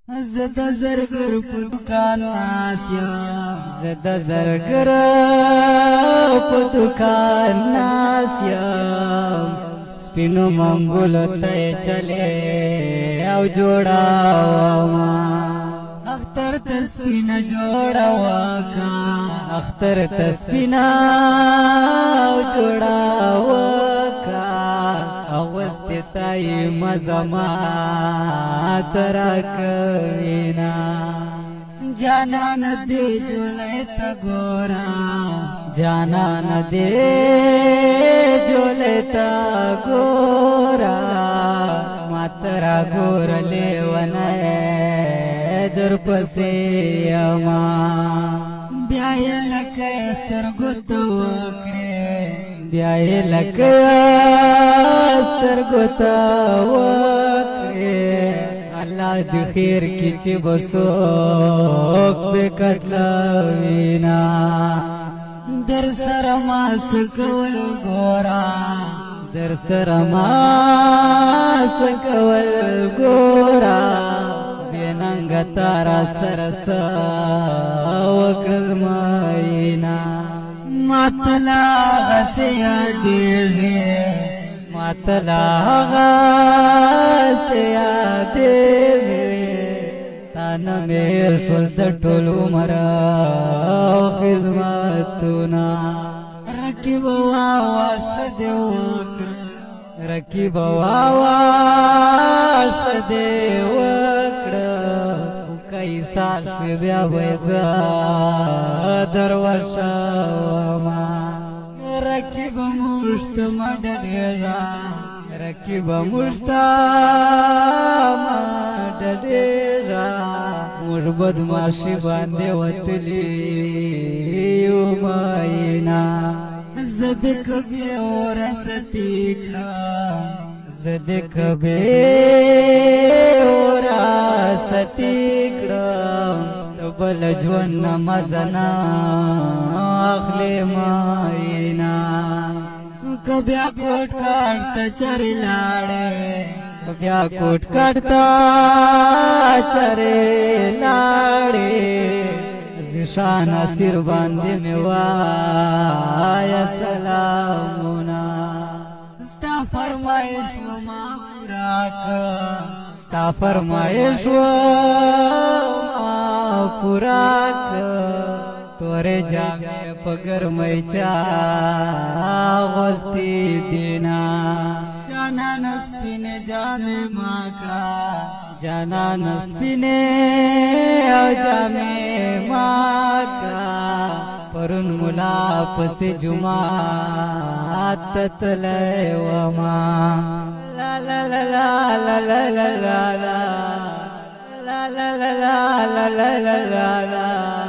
زد زرگر په دکان ناس یم زد زرگر په دکان ناس یم سپینو منګولو ته چلے او جوړاوما اختر ته سپینه جوړاوکا اختر ته سپینه او جوړاوکا اوسته تای مزما ترکوینا جانان دې جولې تا ګورا جانان دې جولې تا ګورا ماترا ګور لیونه در پسې یما بیا یې لکه سترګو ته وکړې بیا یې لکه سترګو ته وکړې الله دې خیر کې چې بسوک به کتلوینا در سره ما سکول ګورا در سره ما سکول ګورا بیننګ تارا سرس وکړل ماینا ماتلا غسیا دیږي ماتلا غسیا دیږي تانه مې شول د ټول عمر خدمتونه رکیب وا شدو رکیب وا شدو کئی سال شوی بیا ویزا در ورشاوما رکیب مشت مددیرا رکیب مشت مددیرا مش بدماشی بانده وطلی یو ماینا زد کبی ورستی کلام زد کبی ورستی کلام تبل جون مزنا اخلی ماینا کبیا کوٹ کارتا چری لاڑے کبیا کوٹ کارتا چری لاڑے زشان سر باندې میوایا سلامونا ستا فرمایش ما پوراک ستا فرمایش ما پوراک تورے جامع پگر میچا غستی دینا جانا نسپین جامع ماکڑا جانا نسپینے او جامع ماکڑا پرون ملا پس جمعات تتلے وما لا لا لا لا لا لا لا لا لا لا لا لا لا لا لا